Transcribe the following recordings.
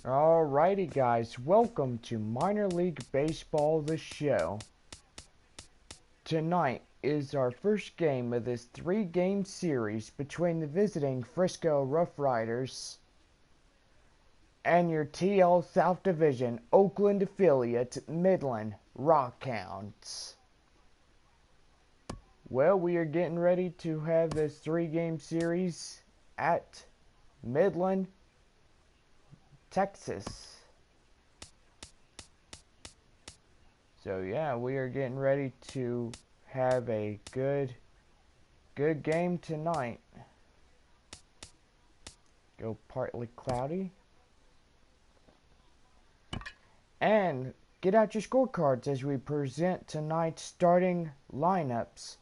Alrighty guys, welcome to Minor League Baseball the show. Tonight is our first game of this 3-game series between the visiting Frisco RuffRiders and your TL South Division Oakland affiliate Midland Rockhounds. Well, we are getting ready to have this 3-game series at Midland, Texas. So yeah, we are getting ready to have a good game tonight. Go partly cloudy. And get out your scorecards as we present tonight's starting lineups.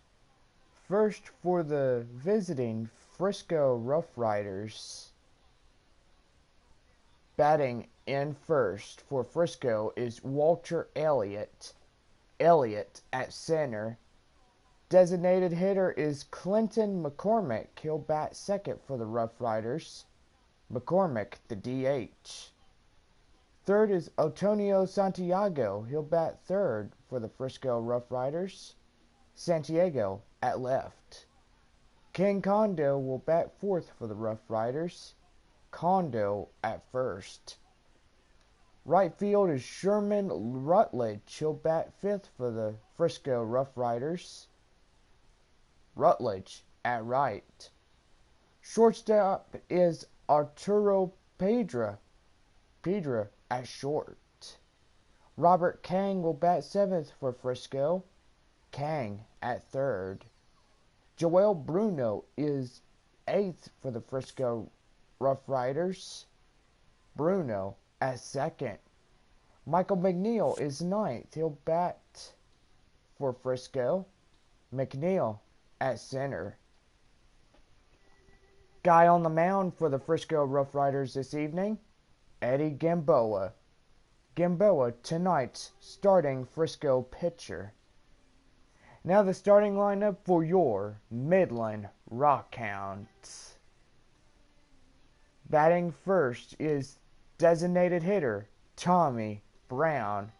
First, for the visiting Frisco RuffRiders. Batting in first for Frisco is Walter Elliott. Elliott at center. Designated hitter is Clinton McCormick. He'll bat second for the RuffRiders. McCormick, the DH. Third is Antonio Santiago. He'll bat third for the Frisco RuffRiders. Santiago at left. King Kondo will bat fourth for the RuffRiders. Kondo at first. Right field is Sherman Rutledge. He'll bat fifth for the Frisco RuffRiders. Rutledge at right. Shortstop is Arturo Pedra. Pedra at short. Robert Kang will bat seventh for Frisco. Kang at third. Joel Bruno is eighth for the Frisco RuffRiders. Bruno at second. Michael McNeil is ninth. He'll bat for Frisco. McNeil at center. Guy on the mound for the Frisco RuffRiders this evening, Eddie Gamboa. Gamboa, tonight's starting Frisco pitcher. Now the starting lineup for your Midland Rockhounds. Batting first is designated hitter Tommy Brown.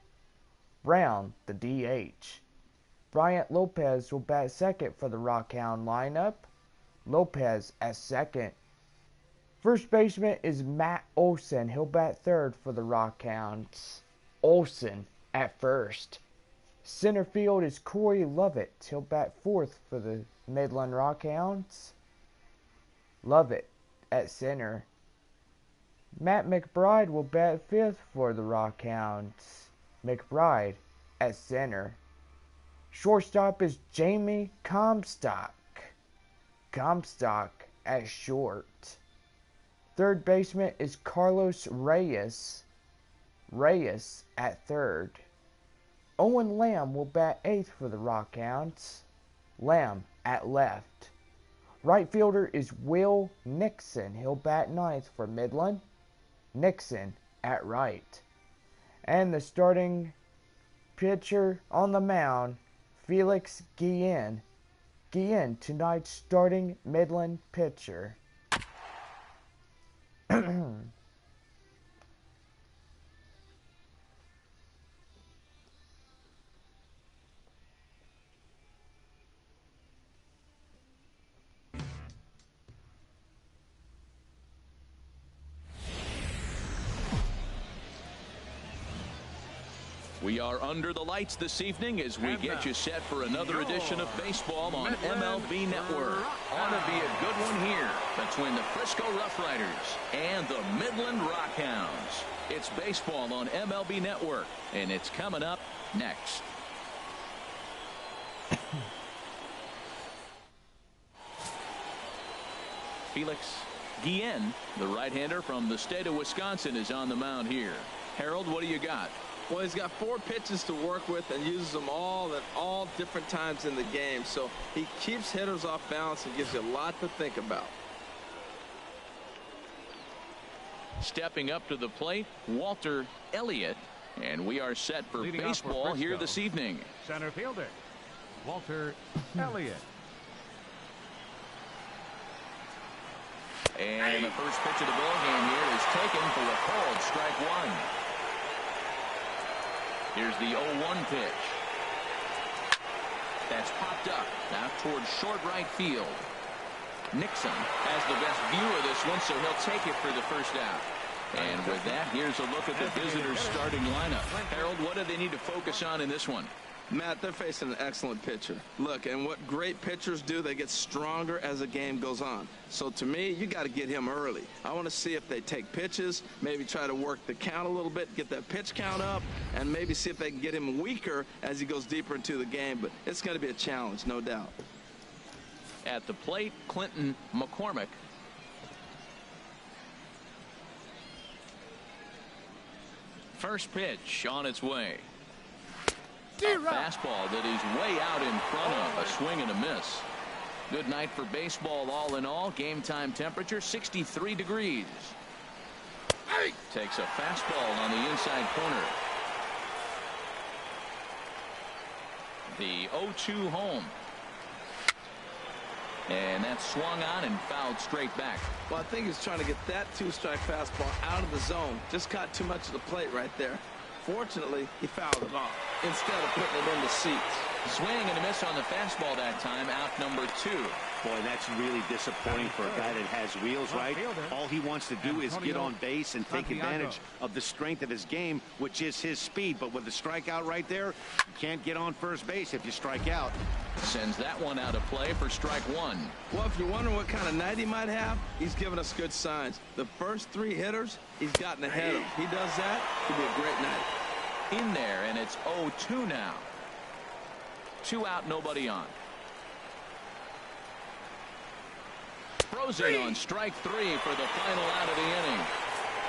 Brown, the DH. Bryant Lopez will bat second for the Rockhound lineup. Lopez at second. First baseman is Matt Olson. He'll bat third for the Rockhounds. Olson at first. Center field is Corey Lovett. He'll bat fourth for the Midland Rockhounds. Lovett at center. Matt McBride will bat fifth for the Rockhounds. McBride at center. Shortstop is Jamie Comstock. Comstock at short. Third baseman is Carlos Reyes. Reyes at third. Owen Lamb will bat eighth for the Rockhounds. Lamb at left. Right fielder is Will Nixon. He'll bat ninth for Midland. Nixon at right. And the starting pitcher on the mound, Felix Guillen. Guillen, tonight's starting Midland pitcher. We are under the lights this evening as we get you set for another edition of baseball on MLB Network. Ought to be a good one here between the Frisco RuffRiders and the Midland Rockhounds. It's baseball on MLB Network, and it's coming up next. Felix Guillen, the right-hander from the state of Wisconsin, is on the mound here. Harold, what do you got? Well, he's got 4 pitches to work with and uses them all at all different times in the game. So he keeps hitters off balance and gives you a lot to think about. Stepping up to the plate, Walter Elliott. And we are set for Leading baseball for here this evening. Center fielder, Walter Elliott. And the first pitch of the ball game here is taken for a called strike one. Here's the 0-1 pitch. That's popped up now towards short right field. Nixon has the best view of this one, so he'll take it for the first out. And with that, here's a look at the visitors' starting lineup. Harold, what do they need to focus on in this one? Matt, they're facing an excellent pitcher. Look, and what great pitchers do, they get stronger as the game goes on. So to me, you got to get him early. I want to see if they take pitches, maybe try to work the count a little bit, get that pitch count up, and maybe see if they can get him weaker as he goes deeper into the game. But it's going to be a challenge, no doubt. At the plate, Clinton McCormick. First pitch on its way. A fastball that is way out in front of. A swing and a miss. Good night for baseball all in all. Game time temperature 63 degrees. Takes a fastball on the inside corner. The 0-2 home. And that's swung on and fouled straight back. Well, I think he's trying to get that two-strike fastball out of the zone. Just caught too much of the plate right there. Fortunately, he fouled it off instead of putting it in the seats. Swing and a miss on the fastball that time. Out number 2. Boy, that's really disappointing for a guy that has wheels, right? All he wants to do is get on base and take advantage of the strength of his game, which is his speed. But with the strikeout right there, you can't get on first base if you strike out. Sends that one out of play for strike one. Well, if you're wondering what kind of night he might have, he's given us good signs. The first 3 hitters, he's gotten ahead of. He does that, it'll be a great night. In there, and it's 0-2 now. 2 out, nobody on. Frozen on strike 3 for the final out of the inning.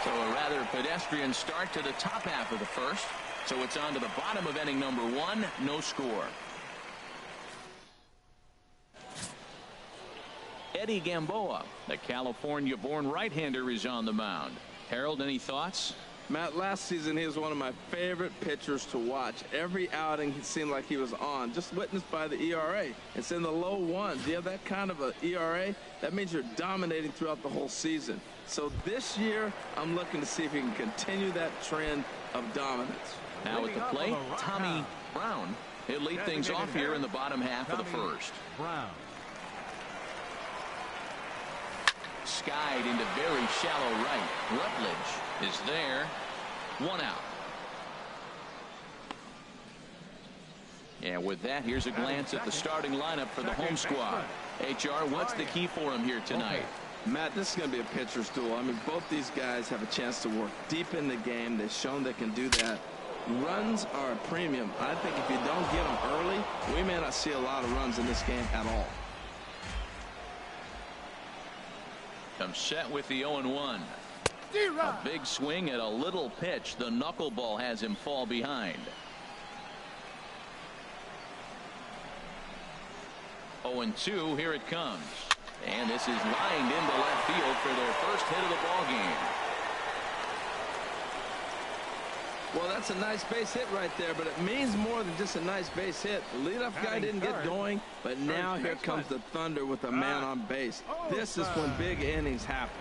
So a rather pedestrian start to the top half of the first. So it's on to the bottom of inning number 1, no score. Eddie Gamboa, the California-born right-hander, is on the mound. Harold, any thoughts? Matt, last season he was one of my favorite pitchers to watch. Every outing it seemed like he was on, just witnessed by the ERA. It's in the low ones. You have that kind of an ERA, that means you're dominating throughout the whole season. So this year, I'm looking to see if he can continue that trend of dominance. Now at the plate, Tommy Brown. He'll lead things off here in the bottom half of the first. Brown. Skied into very shallow right. Rutledge is there. 1 out. And with that, here's a glance at the starting lineup for the home squad. HR, what's the key for him here tonight? Matt, this is going to be a pitcher's duel. I mean, both these guys have a chance to work deep in the game. They've shown they can do that. Runs are a premium. I think if you don't get them early, we may not see a lot of runs in this game at all. Comes set with the 0-1. A big swing at a little pitch. The knuckleball has him fall behind. 0-2. Here it comes. And this is lined into left field for their first hit of the ball game. Well, that's a nice base hit right there, but it means more than just a nice base hit. The leadoff guy didn't get going, but now here comes the thunder with a man on base. This is when big innings happen.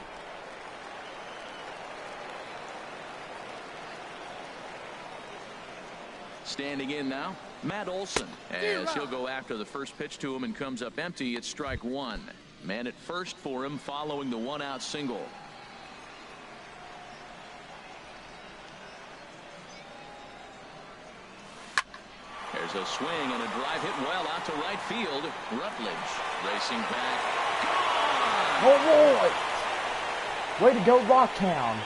Standing in now, Matt Olson, as he'll go after the first pitch to him and comes up empty. It's strike 1. Man at first for him following the 1-out single. There's a swing and a drive hit well out to right field. Rutledge racing back. Oh boy! Way to go, Rockhounds!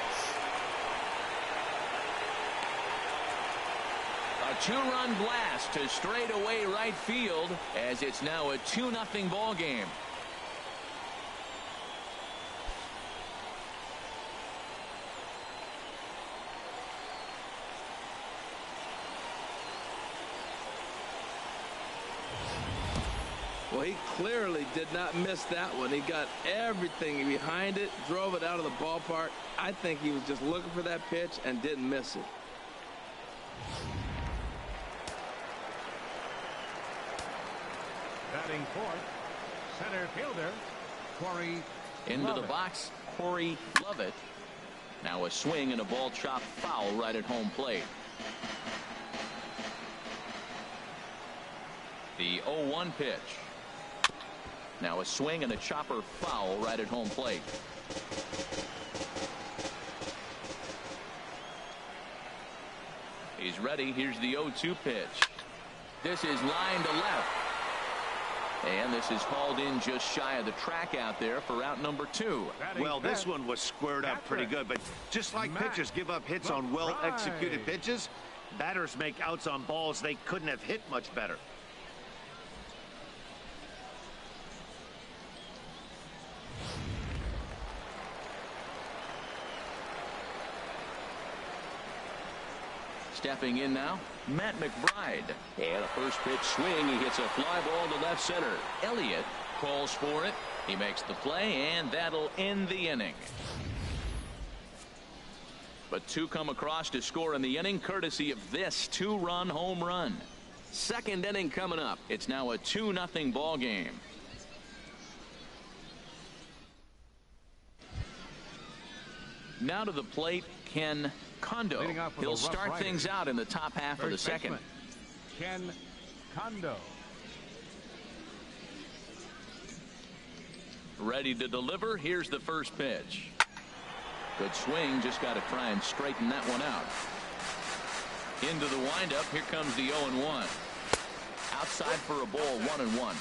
A 2-run blast to straightaway right field as it's now a 2-0 ball game. Well, he clearly did not miss that one. He got everything behind it, drove it out of the ballpark. I think he was just looking for that pitch and didn't miss it. Batting fourth, center fielder, Corey Into the box, Corey Lovett. Now a swing and a ball chopped foul right at home plate. The 0-1 pitch. Now a swing and a chopper foul right at home plate. He's ready. Here's the 0-2 pitch. This is line to left. And this is hauled in just shy of the track out there for out number 2. Well, this one was squared up pretty good, but just like pitchers give up hits on well-executed pitches, batters make outs on balls they couldn't have hit much better. Stepping in now, Matt McBride. And a first pitch swing. He hits a fly ball to left center. Elliott calls for it. He makes the play, and that'll end the inning. But 2 come across to score in the inning, courtesy of this 2-run home run. Second inning coming up. It's now a 2-0 ball game. Now to the plate, Ken Kondo. He'll start things out in the top half of the second. Ken Kondo. Ready to deliver. Here's the first pitch. Good swing. Just got to try and straighten that one out. Into the windup. Here comes the 0-1. Outside for a ball. 1-1.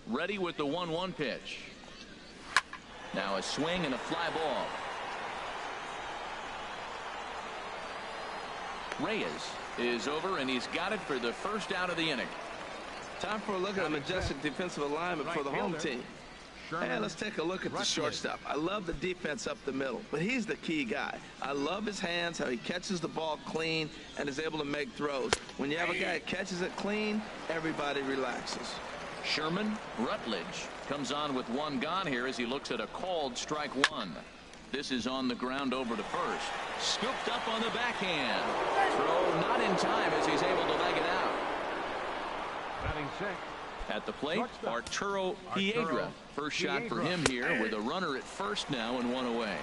Ready with the 1-1 pitch. Now a swing and a fly ball. Reyes is over, and he's got it for the first out of the inning. Time for a look at a majestic defensive alignment for the home team. And let's take a look at the shortstop. I love the defense up the middle, but he's the key guy. I love his hands, how he catches the ball clean and is able to make throws. When you have a guy that catches it clean, everybody relaxes. Sherman Rutledge comes on with 1 gone here as he looks at a called strike 1. This is on the ground over to first. Scooped up on the backhand. Throw not in time as he's able to leg it out. Batting 6. At the plate, Arturo Piedra. First shot for him here with a runner at first now and 1 away.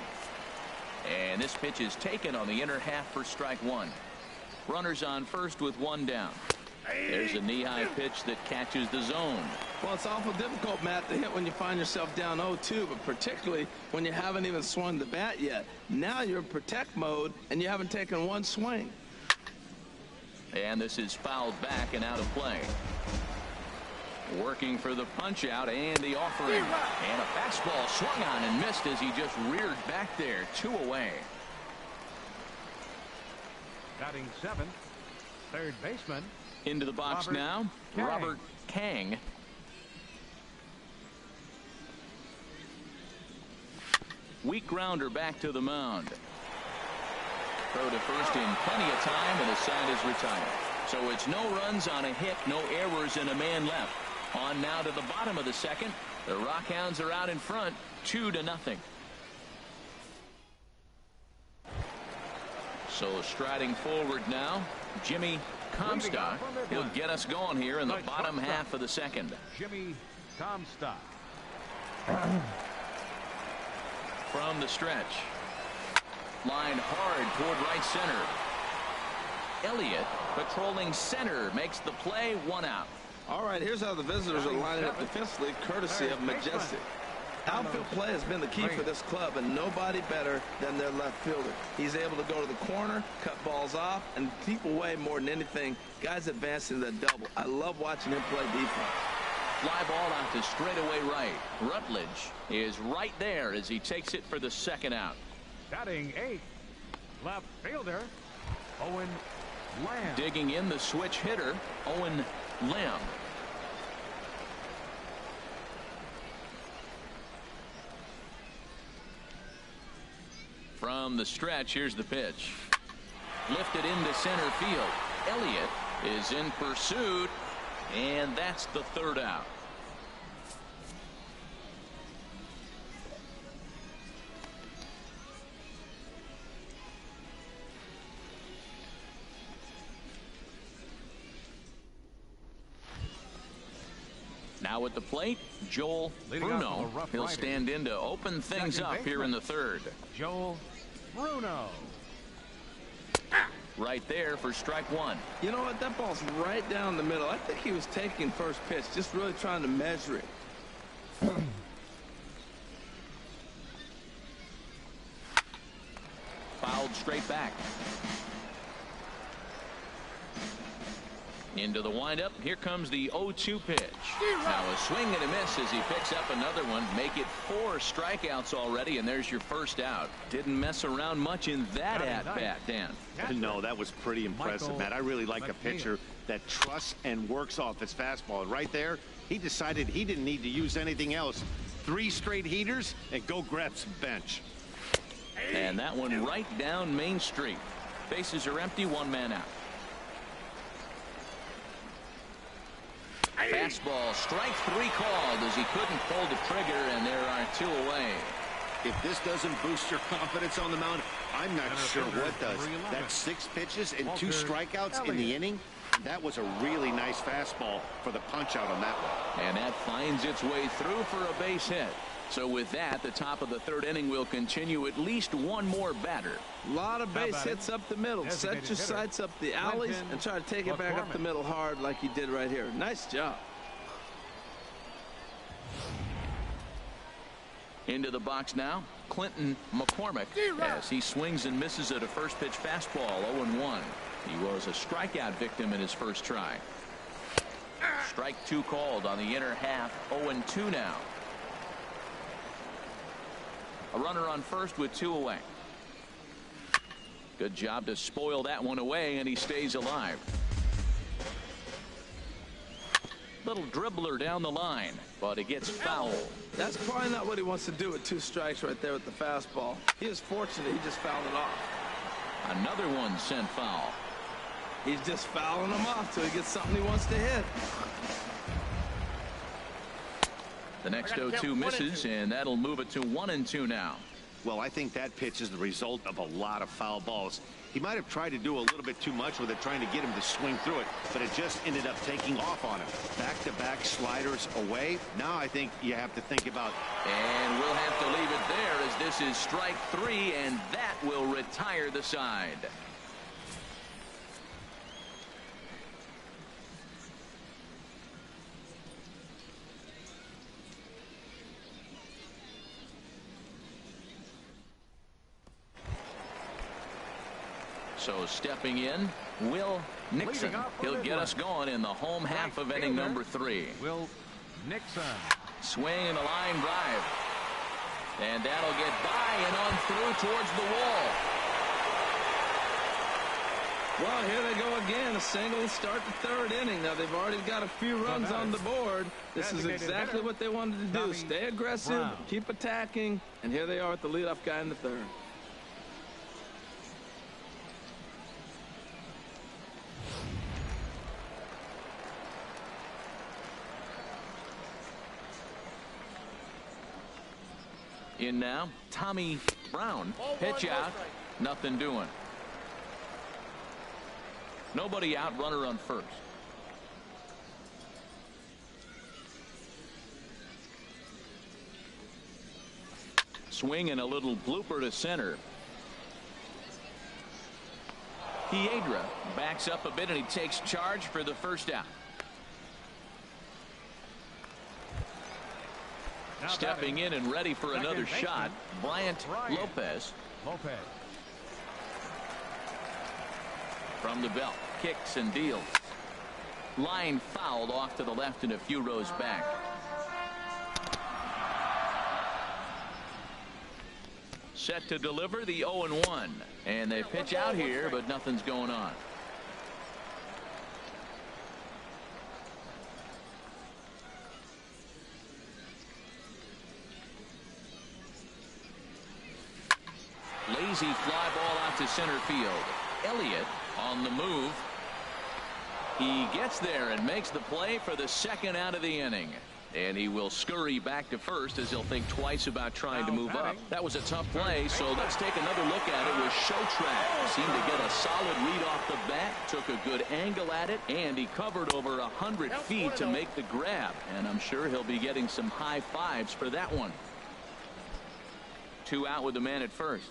And this pitch is taken on the inner half for strike 1. Runners on first with 1 down. There's a knee-high pitch that catches the zone. Well, it's awful difficult, Matt, to hit when you find yourself down 0-2, but particularly when you haven't even swung the bat yet. Now you're in protect mode, and you haven't taken 1 swing. And this is fouled back and out of play. Working for the punch-out and the offering. And a fastball swung on and missed as he just reared back there. 2 away. Batting 7th, third baseman. Into the box now, Robert Kang. Weak grounder back to the mound. Throw to first in plenty of time, and the side is retired. So it's no runs on a hit, no errors, and a man left. On now to the bottom of the second. The Rockhounds are out in front, 2-0. So striding forward now, Jimmy Comstock. He'll get us going here in the bottom half of the second. Jimmy Comstock. From the stretch. Line hard toward right center. Elliott patrolling center makes the play. 1 out. All right, here's how the visitors are lining up defensively, courtesy of Majestic. Outfield play has been the key for this club, and nobody better than their left fielder. He's able to go to the corner, cut balls off, and keep away more than anything. Guys advancing the double. I love watching him play defense. Fly ball out to straightaway right. Rutledge is right there as he takes it for the second out. Batting 8th, left fielder, Owen Lamb. Digging in the switch hitter, Owen Lamb. From the stretch, here's the pitch. Lifted into center field. Elliott is in pursuit, and that's the third out. Now at the plate, Joel Leading off Bruno. for the He'll RuffRiders. stand in to open things Second up here in the third. Joel Bruno. Right there for strike one. You know what? That ball's right down the middle. I think he was taking first pitch, just really trying to measure it. Fouled straight back. Into the windup. Here comes the 0-2 pitch. Now a swing and a miss as he picks up another one. Make it 4 strikeouts already, and there's your first out. Didn't mess around much in that at-bat, Dan. No, that was pretty impressive, Matt. I really like a pitcher that trusts and works off his fastball. And right there, he decided he didn't need to use anything else. 3 straight heaters and go grab some bench. And that one right down Main Street. Bases are empty, 1 man out. Fastball, strike 3 called as he couldn't pull the trigger, and there are 2 away. If this doesn't boost your confidence on the mound, I'm not sure what does. That's 6 pitches and 2 strikeouts in the inning. That was a really nice fastball for the punch out on that one. And that finds its way through for a base hit. So with that, the top of the 3rd inning will continue at least 1 more batter. A lot of base hits up the middle. Set your sights up the alleys and try to take it back up the middle hard like he did right here. Nice job. Into the box now, Clinton McCormick, as he swings and misses at a first pitch fastball, 0-1. He was a strikeout victim in his first try. Strike 2 called on the inner half, 0-2 now. A runner on first with 2 away. Good job to spoil that one away, and he stays alive. Little dribbler down the line, but it gets foul. That's probably not what he wants to do with 2 strikes right there with the fastball. He is fortunate he just fouled it off. Another one sent foul. He's just fouling them off till he gets something he wants to hit. The next 0-2 misses, and that'll move it to 1-2 now. Well, I think that pitch is the result of a lot of foul balls. He might have tried to do a little bit too much with it, trying to get him to swing through it, but it just ended up taking off on him. Back-to-back sliders away. Now I think you have to think about. And we'll have to leave it there as this is strike 3, and that will retire the side. So stepping in, Will Nixon. He'll get us going in the home half of inning number 3. Will Nixon. Swing and a line drive. And that'll get by and on through towards the wall. Well, here they go again. A single to start the 3rd inning. Now, they've already got a few runs on the board. This is exactly what they wanted to do. Stay aggressive, keep attacking, and here they are with the leadoff guy in the 3rd. In now, Tommy Brown. Pitch out. Nothing doing. Nobody out. Runner on first. Swing and a little blooper to center. Piedra backs up a bit and he takes charge for the first out. Stepping in and ready for another shot, Bryant Lopez. From the belt, kicks and deals. Line fouled off to the left and a few rows back. Set to deliver the 0-1. And they pitch out here, but nothing's going on. Lazy fly ball out to center field. Elliott on the move. He gets there and makes the play for the 2nd out of the inning. And he will scurry back to first as he'll think twice about trying to move up. That was a tough play, so let's take another look at it with Show Track. Seemed to get a solid read off the bat, took a good angle at it, and he covered over 100 feet to make the grab. And I'm sure he'll be getting some high fives for that one. 2 out with the man at first.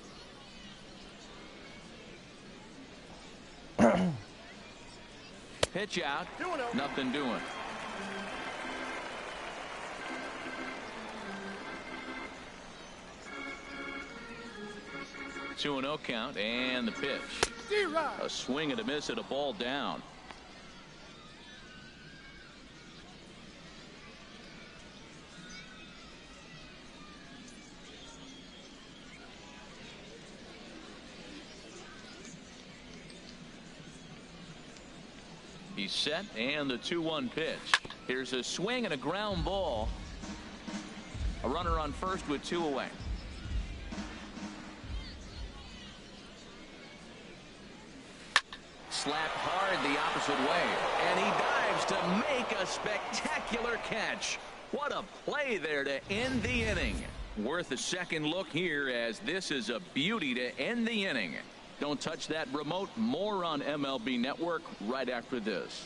Pitch out, nothing doing. 2-0 count, and the pitch. A swing and a miss at a ball down. He's set, and the 2-1 pitch. Here's a swing and a ground ball. A runner on first with 2 away. Slapped hard the opposite way, and he dives to make a spectacular catch. What a play there to end the inning. Worth a second look here, as this is a beauty to end the inning. Don't touch that remote. More on MLB Network right after this.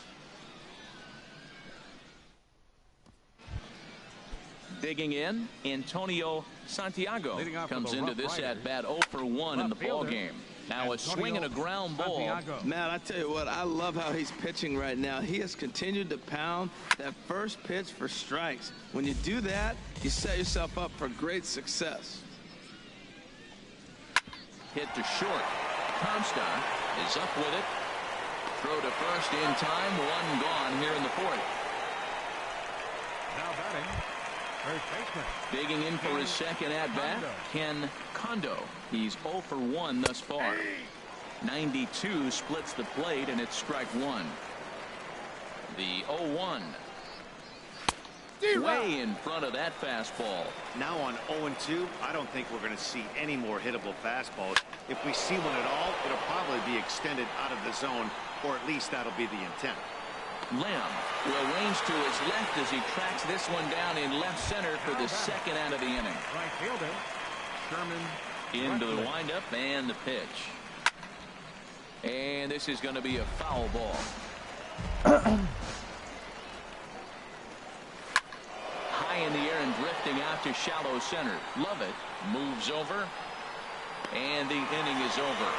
Digging in, Antonio Santiago comes into this at bat 0 for 1 in the ball game. Now a swing and a ground ball. Man, I tell you what, I love how he's pitching right now. He has continued to pound that first pitch for strikes. When you do that, you set yourself up for great success. Hit to short. Comstock is up with it. Throw to first in time. 1 gone here in the 4th. Now batting, first baseman. Digging in for his second at bat, Ken Kondo. He's 0 for 1 thus far. 92 splits the plate, and it's strike 1. The 0-1. Way in front of that fastball. Now on 0-2, I don't think we're going to see any more hittable fastballs. If we see one at all, it'll probably be extended out of the zone, or at least that'll be the intent. Lamb will range to his left as he tracks this one down in left center for the second out of the inning. Right fielder, Sherman. Into the windup and the pitch. And this is going to be a foul ball. High in the air and drifting out to shallow center. Lovett moves over, and the inning is over.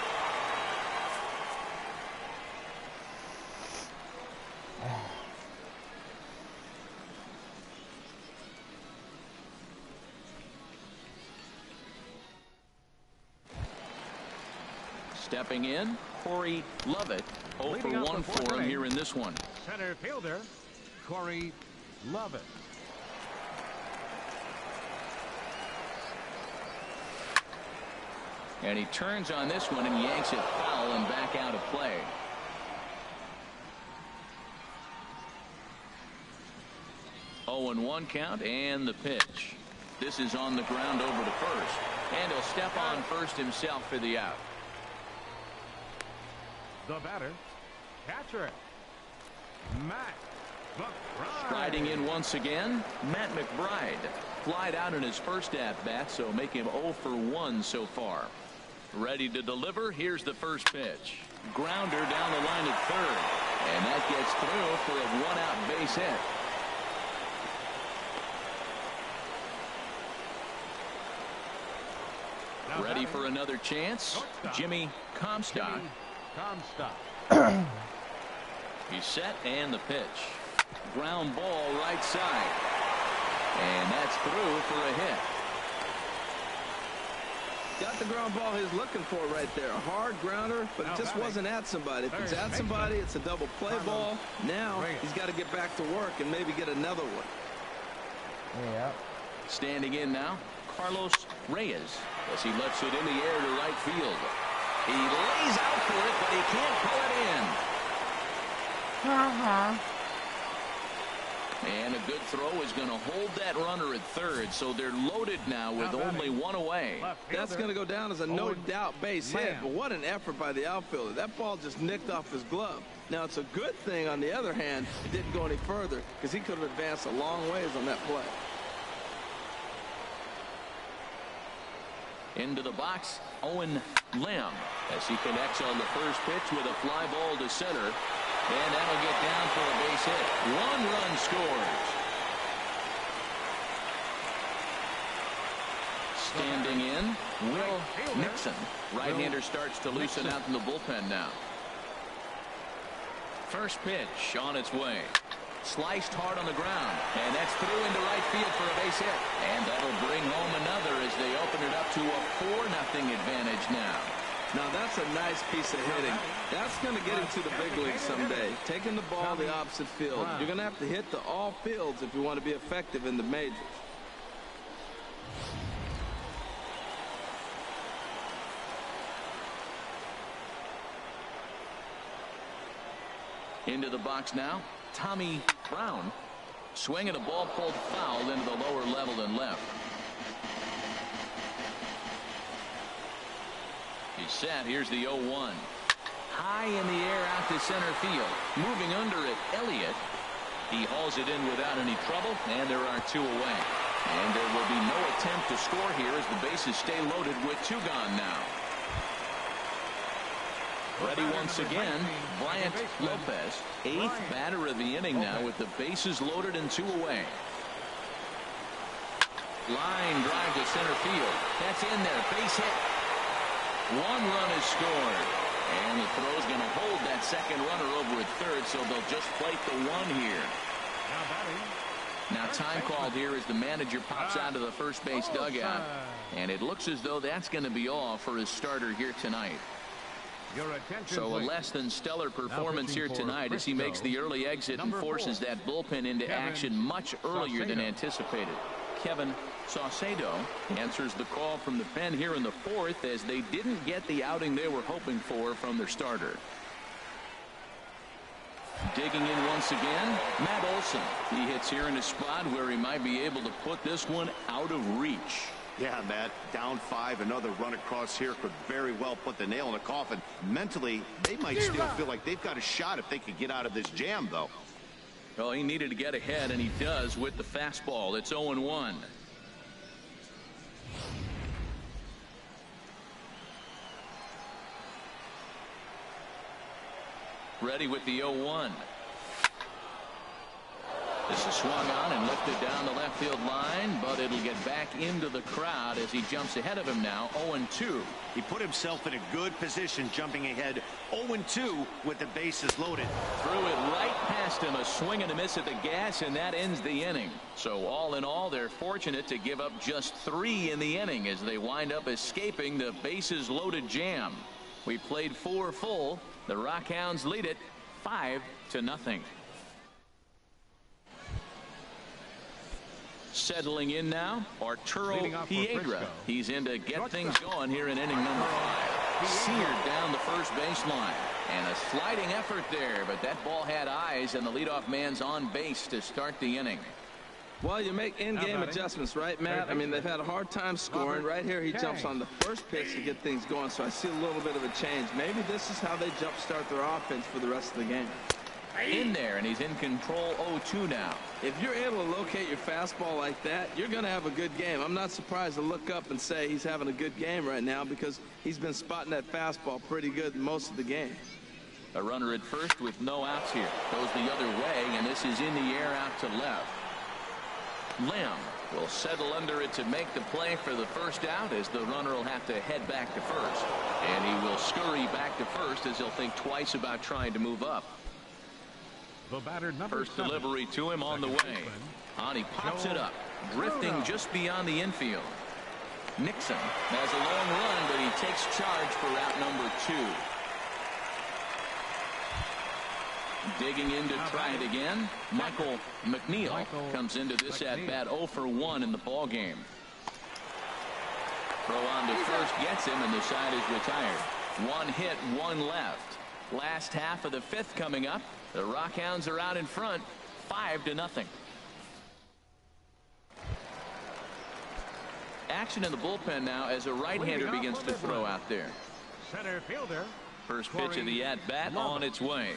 Stepping in, Corey Lovett. 0 for 1 for him here in this one. Center fielder, Corey Lovett. And he turns on this one and yanks it foul and back out of play. Oh, and 1 count, and the pitch. This is on the ground over to first, and he'll step on first himself for the out. The batter, catcher, Matt McBride. Striding in once again, Matt McBride. Flied out in his first at bat, so make him 0 for 1 so far. Ready to deliver. Here's the first pitch. Grounder down the line at third, and that gets through for a 1-out base hit. Ready for another chance. Jimmy Comstock. He's set, and the pitch. Ground ball right side. And that's through for a hit. Got the ground ball he's looking for right there. A hard grounder, but it just wasn't at somebody. If it's at somebody, it's a double play ball. Now he's got to get back to work and maybe get another one. Yeah. Standing in now, Carlos Reyes, as he lets it in the air to right field. He lays out for it, but he can't pull it in. And a good throw is going to hold that runner at third, so they're loaded now with only one away. That's going to go down as a no-doubt base hit, but what an effort by the outfielder. That ball just nicked off his glove. Now, it's a good thing, on the other hand, it didn't go any further because he could have advanced a long ways on that play. Into the box, Owen Lamb, as he connects on the first pitch with a fly ball to center. And that'll get down for a base hit. One run scores. Standing in, Will Nixon. Right-hander starts to loosen out in the bullpen now. First pitch on its way. Sliced hard on the ground. And that's through into right field for a base hit. And that'll bring home another as they open it up to a 4-0 advantage now. Now, that's a nice piece of hitting. That's going to get him to the big leagues someday. Taking the ball the opposite field. You're going to have to hit to all fields if you want to be effective in the majors. Into the box now, Tommy Brown. Swinging a ball pulled foul into the lower level and left. He's set. Here's the 0-1. High in the air out to center field. Moving under it, Elliott. He hauls it in without any trouble, and there are 2 away. And there will be no attempt to score here as the bases stay loaded with 2 gone now. Ready once again, Bryant Lopez, 8th batter of the inning now with the bases loaded and 2 away. Line drive to center field. That's in there. Base hit. 1 run is scored. And the throw's going to hold that second runner over at third, so they'll just plate the 1 here. Now time called here as the manager pops out of the first base dugout. And it looks as though that's going to be all for his starter here tonight. So a less than stellar performance here tonight as he makes the early exit and forces that bullpen into action much earlier than anticipated. Kevin Saucedo answers the call from the pen here in the 4th as they didn't get the outing they were hoping for from their starter. Digging in once again, Matt Olson. He hits here in a spot where he might be able to put this one out of reach. Yeah, Matt, down 5, another run across here could very well put the nail in the coffin. Mentally, they might still feel like they've got a shot if they could get out of this jam, though. Well, he needed to get ahead, and he does with the fastball. It's 0-1. Ready with the 0-1. This is swung on and lifted down the left field line, but it'll get back into the crowd as he jumps ahead of him now. 0-2. He put himself in a good position jumping ahead. 0-2 with the bases loaded. Threw it right past him, a swing and a miss at the gas, and that ends the inning. So all in all, they're fortunate to give up just 3 in the inning as they wind up escaping the bases loaded jam. We played 4 full. The Rockhounds lead it 5-0. Settling in now, Arturo Piedra. He's in to get things going here in inning number 5. Seared down the first baseline. And a sliding effort there, but that ball had eyes, and the leadoff man's on base to start the inning. Well, you make in-game adjustments, right, Matt? I mean, they've had a hard time scoring. Right here, he jumps on the first pitch to get things going, so I see a little bit of a change. Maybe this is how they jumpstart their offense for the rest of the game. In there, and he's in control. 0-2 now. If you're able to locate your fastball like that, you're going to have a good game. I'm not surprised to look up and say he's having a good game right now because he's been spotting that fastball pretty good most of the game. A runner at first with no outs here. Goes the other way, and this is in the air out to left. Lamb will settle under it to make the play for the first out as the runner will have to head back to first. And he will scurry back to first as he'll think twice about trying to move up. First delivery to him on the way. And he pops it up, drifting just beyond the infield. Nixon has a long run, but he takes charge for out number 2. Digging in to try it again. Michael McNeil comes into this at bat 0 for 1 in the ball game. Throw on to first gets him, and the side is retired. 1 hit, 1 left. Last half of the 5th coming up. The Rockhounds are out in front, 5-0. Action in the bullpen now as a right-hander begins to throw out there. Center fielder. First pitch of the at-bat on its way.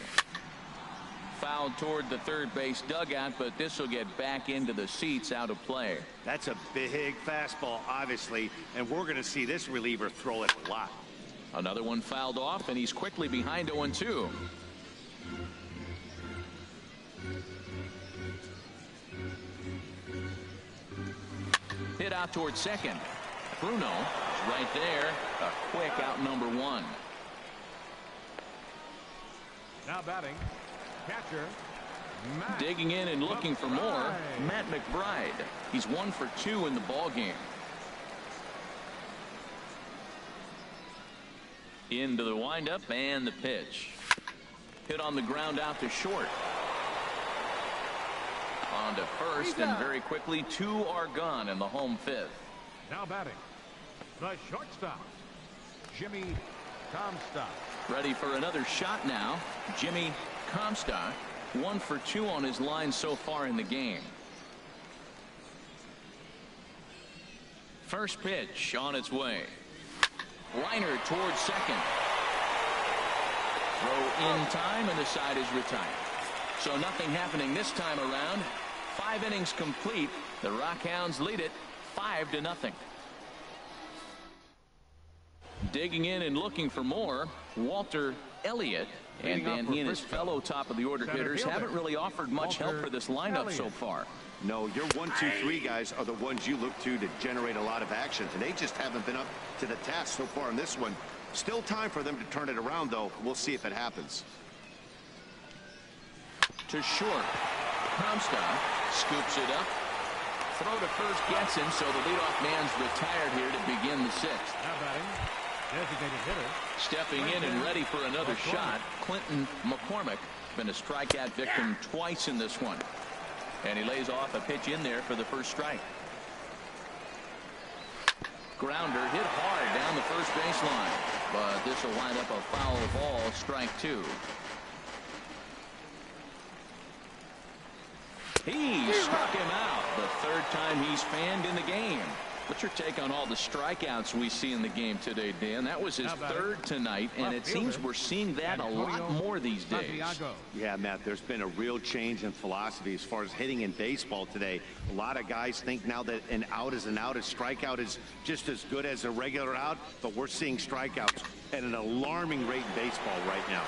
Fouled toward the third base dugout, but this will get back into the seats, out of play. That's a big fastball, obviously, and we're going to see this reliever throw it a lot. Another one fouled off, and he's quickly behind 0-2. Hit out toward second. Bruno is right there. A quick out, number 1. Now batting, catcher. Matt Digging in and looking for more, Matt McBride. He's 1 for 2 in the ball game. Into the windup and the pitch. Hit on the ground out to short. On to first, and very quickly 2 are gone in the home 5th. Now batting, the shortstop, Jimmy Comstock. Ready for another shot now. Jimmy Comstock, 1 for 2 on his line so far in the game. First pitch on its way. Liner towards second. Throw in time, and the side is retired. So nothing happening this time around. 5 innings complete. The Rockhounds lead it 5-0. Digging in and looking for more, Walter Elliott. And Dan, he and his fellow top of the order hitters haven't really offered much help for this lineup so far. No, your 1, 2, 3 guys are the ones you look to generate a lot of action, and they just haven't been up to the task so far in this one. Still time for them to turn it around, though. We'll see if it happens. To short. Comstock scoops it up. Throw to first gets him, so the leadoff man's retired here to begin the 6th. Now batting, designated hitter. Stepping in and ready for another shot, Clinton McCormick. Been a strikeout victim twice in this one. And he lays off a pitch in there for the first strike. Grounder hit hard down the first baseline, but this will wind up a foul ball, strike 2. He struck him out the 3rd time he's fanned in the game. What's your take on all the strikeouts we see in the game today, Dan? That was his 3rd tonight, and it seems we're seeing that a lot more these days. Yeah, Matt, there's been a real change in philosophy as far as hitting in baseball today. A lot of guys think now that an out is an out. A strikeout is just as good as a regular out, but we're seeing strikeouts at an alarming rate in baseball right now.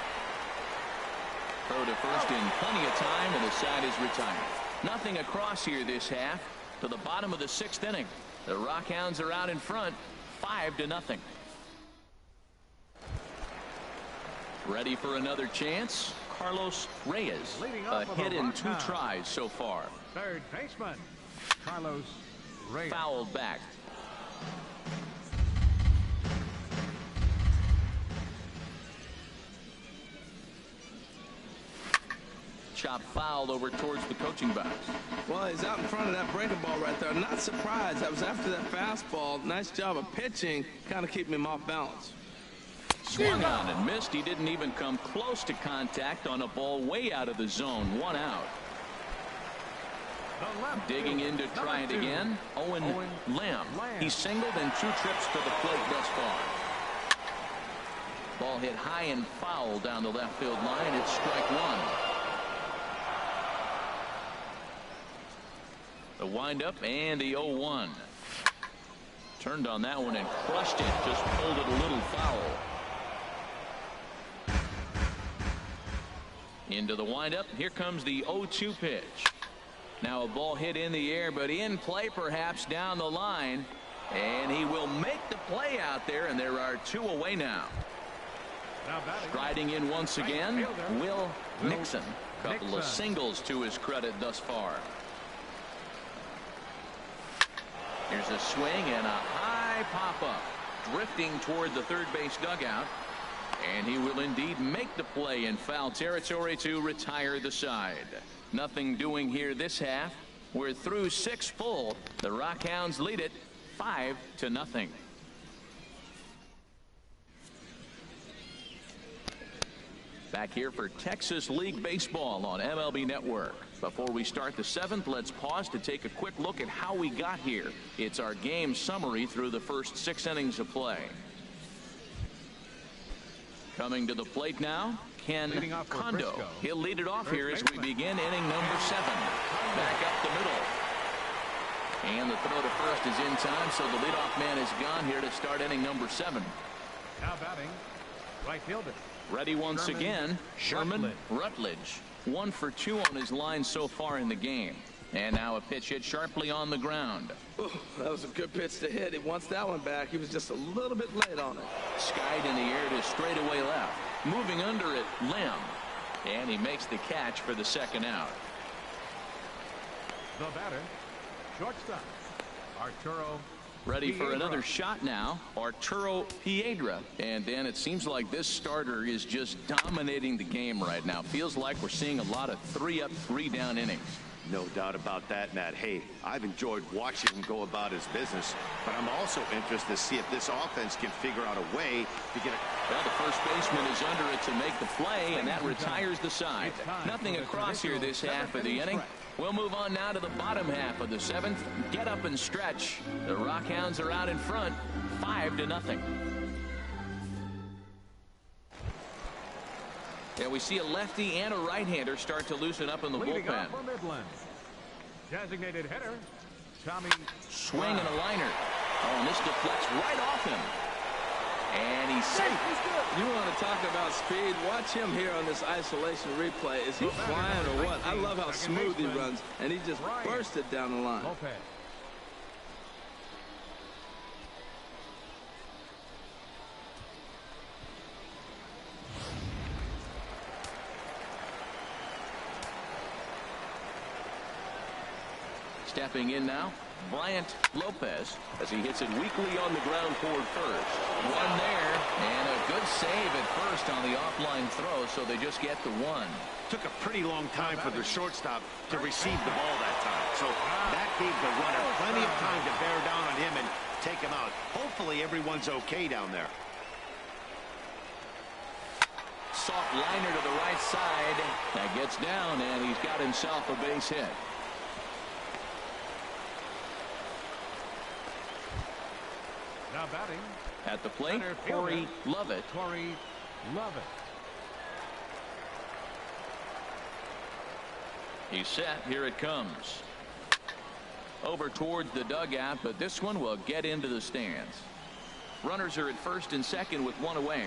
Throw to first in plenty of time, and the side is retired. Nothing across here this half. To the bottom of the 6th inning. The Rockhounds are out in front, 5-0. Ready for another chance. Carlos Reyes, a hit in 2 tries so far. Third baseman, Carlos Reyes. Fouled back. Chop fouled over towards the coaching box. Well, he's out in front of that breaking ball right there. Not surprised. That was after that fastball. Nice job of pitching, kind of keeping him off balance. Swung on and missed. He didn't even come close to contact on a ball way out of the zone. 1 out. Digging in to try it again. Owen Lamb. He singled and 2 trips to the plate thus far. Ball hit high and foul down the left field line. It's strike 1. The windup and the 0-1. Turned on that one and crushed it. Just pulled it a little foul. Into the windup. Here comes the 0-2 pitch. Now a ball hit in the air, but in play perhaps down the line. And he will make the play out there, and there are 2 away now. Striding in once again, Will Nixon. Couple of singles to his credit thus far. Here's a swing and a high pop-up. Drifting toward the third base dugout. And he will indeed make the play in foul territory to retire the side. Nothing doing here this half. We're through 6 full. The Rockhounds lead it 5-0. Back here for Texas League Baseball on MLB Network. Before we start the 7th, let's pause to take a quick look at how we got here. It's our game summary through the first 6 innings of play. Coming to the plate now, Ken Kondo. Frisco. He'll lead it off here as we begin inning number 7. Back up the middle. And the throw to first is in time, so the leadoff man is gone here to start inning number 7. Now batting, right fielder. Ready once again, Sherman Rutledge. 1 for 2 on his line so far in the game. And now a pitch hit sharply on the ground. Ooh, that was a good pitch to hit. He wants that one back. He was just a little bit late on it. Skied in the air to straightaway left. Moving under it, Lamb. And he makes the catch for the 2nd out. The batter, shortstop, Arturo. Ready for Piedra. another shot now, Arturo Piedra. And Dan, it seems like this starter is just dominating the game right now. Feels like we're seeing a lot of 3-up, 3-down innings. No doubt about that, Matt. Hey, I've enjoyed watching him go about his business, but I'm also interested to see if this offense can figure out a way to get a... Well, the first baseman is under it to make the play, and that retires the side. Nothing across here this half of the inning. We'll move on now to the bottom half of the 7th. Get up and stretch. The Rockhounds are out in front, 5-0. And we see a lefty and a right-hander start to loosen up in the Leading bullpen. off for Midland, designated hitter, Tommy. Swing and a liner. Oh, and this deflects right off him. And he's safe. You want to talk about speed? Watch him here on this isolation replay. Is he flying or what? I love how smooth he runs, and he just bursted down the line. Lopez. Stepping in now, Bryant Lopez, as he hits it weakly on the ground toward first. One there, and a good save at first on the offline throw, so they just get the 1. Took a pretty long time for the shortstop to receive the ball that time. So that gave the runner plenty of time to bear down on him and take him out. Hopefully everyone's okay down there. Soft liner to the right side. That gets down, and he's got himself a base hit. Now batting, At the plate, center Corey fielder, Lovett. Corey Lovett. He's set. Here it comes. Over towards the dugout, but this one will get into the stands. Runners are at first and second with 1 away.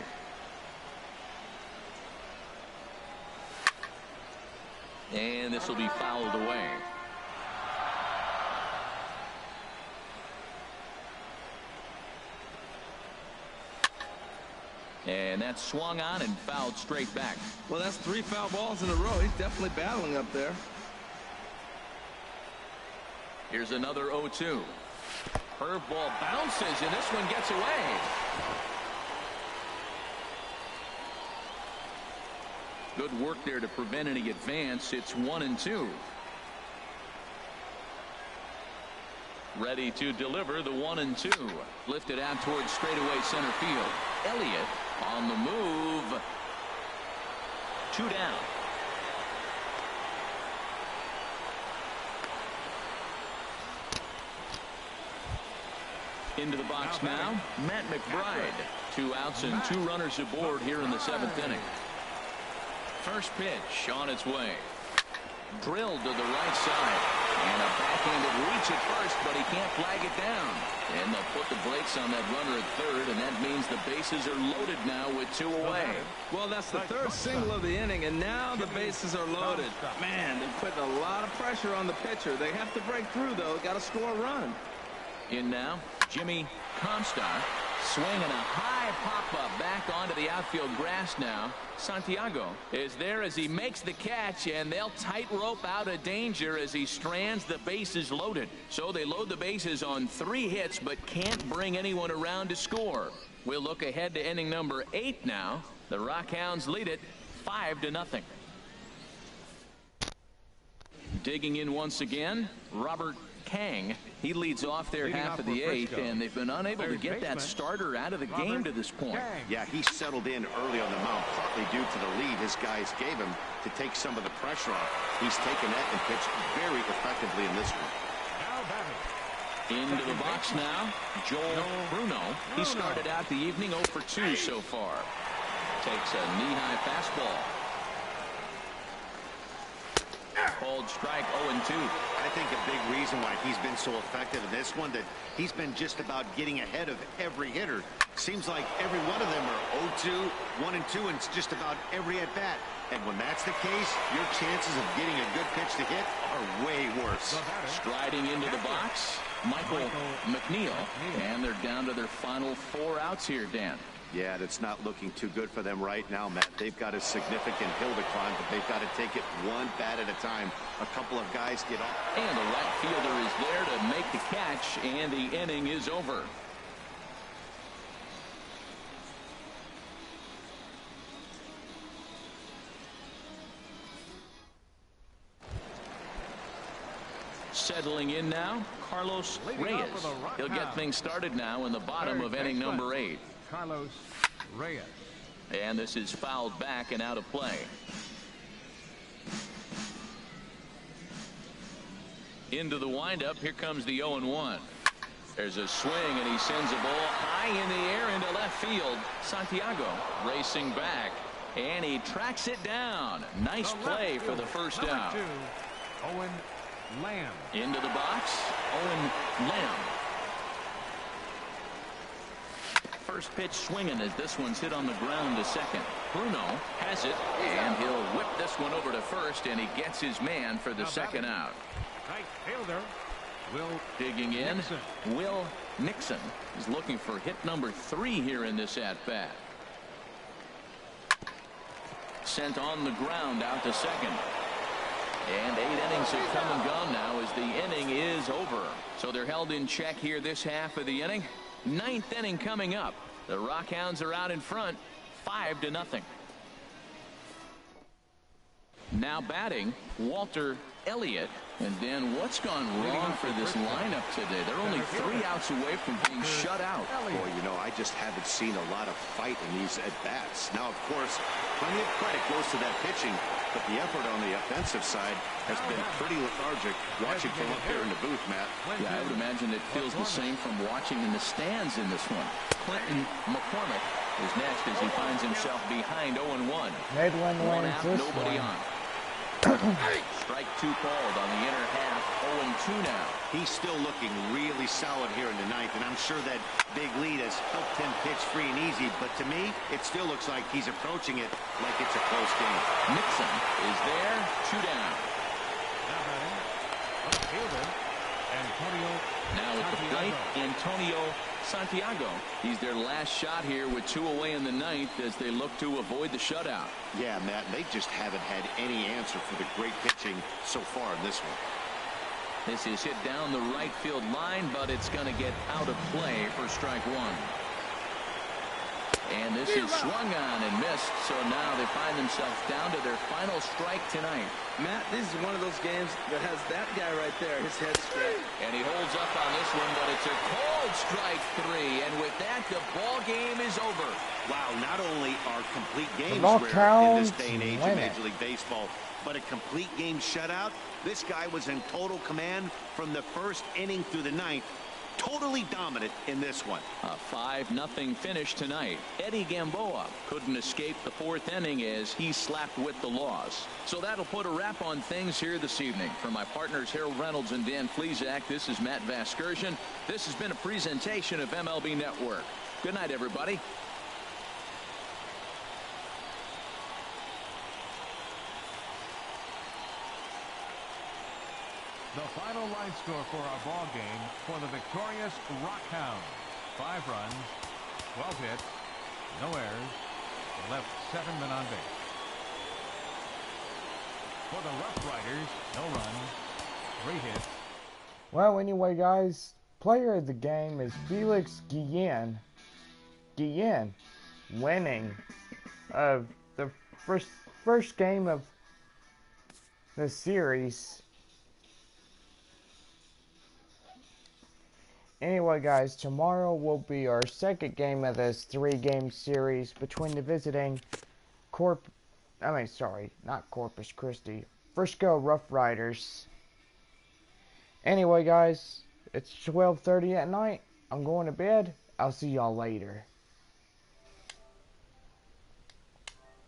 And this will be fouled away. And that's swung on and fouled straight back. Well, that's 3 foul balls in a row. He's definitely battling up there. Here's another 0-2. Curveball bounces, and this one gets away. Good work there to prevent any advance. It's 1-2. Ready to deliver the 1-2. Lifted out towards straightaway center field. Elliott on the move. 2 down. Into the box now, Matt McBride. 2 outs and 2 runners aboard here in the 7th inning. First pitch on its way. Drilled to the right side. And a backhanded reach at first, but he can't flag it down. And they'll put the brakes on that runner at third, and that means the bases are loaded now with 2 away. Well, that's the 3rd single of the inning, and now the bases are loaded. Man, they're putting a lot of pressure on the pitcher. They have to break through, though. Got to score a run. In now, Jimmy Comstock. Swinging a high pop-up back onto the outfield grass now. Santiago is there as he makes the catch, and they'll tightrope out of danger as he strands the bases loaded. So they load the bases on 3 hits, but can't bring anyone around to score. We'll look ahead to inning number 8 now. The Rockhounds lead it 5-0. Digging in once again, Robert Kang. He leads off their half of the eighth, and they've been unable to get that starter out of the game to this point. Yeah, he settled in early on the mound, partly due to the lead his guys gave him to take some of the pressure off. He's taken that and pitched very effectively in this one. Into the box now, Joel Bruno. He started out the evening 0 for 2 so far. Takes a knee-high fastball. Called strike 0-2. I think a big reason why he's been so effective in this one, that he's been just about getting ahead of every hitter. Seems like every one of them are 0-2, 1-2, and it's just about every at-bat. And when that's the case, your chances of getting a good pitch to hit are way worse. Striding into the box, Michael McNeil. And they're down to their final 4 outs here, Dan. Yeah, that's not looking too good for them right now, Matt. They've got a significant hill to climb, but they've got to take it one bat at a time. A couple of guys get off. And the right fielder is there to make the catch, and the inning is over. Settling in now, Carlos Reyes. He'll get things started now in the bottom of inning number 8. Carlos Reyes. And this is fouled back and out of play. Into the windup. Here comes the 0-1. There's a swing, and he sends a ball high in the air into left field. Santiago racing back, and he tracks it down. Nice play for the first out. Owen Lamb. Into the box, Owen Lamb. First pitch swinging as this one's hit on the ground to second. Bruno has it, and he'll whip this one over to first, and he gets his man for the second out. Right fielder, Will Digging in, Nixon. Will Nixon is looking for hit number 3 here in this at-bat. Sent on the ground out to second. And 8 innings have come and gone now as the inning is over. So they're held in check here this half of the inning. 9th inning coming up. The Rockhounds are out in front, 5-0. Now batting, Walter Elliott. And then what's gone wrong for this lineup today? They're only 3 outs away from being shut out. Boy, you know, I just haven't seen a lot of fight in these at-bats. Now, of course, plenty of credit goes to that pitching, but the effort on the offensive side has been pretty lethargic. Watching from up there in the booth, Matt. Yeah, I would imagine it feels the same from watching in the stands in this one. Clinton McCormick is next as he finds himself behind 0-1. Midland One wins out, this nobody one. on. Strike 2 called on the inner half. 0-2 now. He's still looking really solid here in the 9th, and I'm sure that big lead has helped him pitch free and easy, but to me, it still looks like he's approaching it like it's a close game. Nixon is there, 2 down. Now batting, left fielder, Antonio Now at the plate, Antonio Santiago. He's their last shot here with 2 away in the 9th as they look to avoid the shutout. Yeah, Matt, they just haven't had any answer for the great pitching so far in this one. This is hit down the right field line, but it's going to get out of play for strike 1. And this is swung on and missed, so now they find themselves down to their final strike tonight. Matt, this is one of those games that has that guy right there, his head straight. And he holds up on this one, but it's a cold strike 3. And with that, the ball game is over. Wow, not only are complete games Rockhounds rare in this day and age of win it. Major League Baseball, but a complete game shutout. This guy was in total command from the first inning through the 9th. Totally dominant in this one. A 5-0 finish tonight. Eddie Gamboa couldn't escape the 4th inning as he slapped with the loss. So that'll put a wrap on things here this evening. For my partners Harold Reynolds and Dan Flezak, this is Matt Vasgersian. This has been a presentation of MLB Network. Good night, everybody. The final line score for our ball game for the victorious Rockhounds. 5 runs, 12 hits, no errors, left 7 men on base. For the RuffRiders, no runs, 3 hits. Well, anyway, guys, player of the game is Felix Guillen. Guillen winning of the first game of the series. Anyway, guys, tomorrow will be our second game of this 3-game series between the visiting not Corpus Christi, Frisco RuffRiders. Anyway, guys, it's 12:30 at night. I'm going to bed. I'll see y'all later.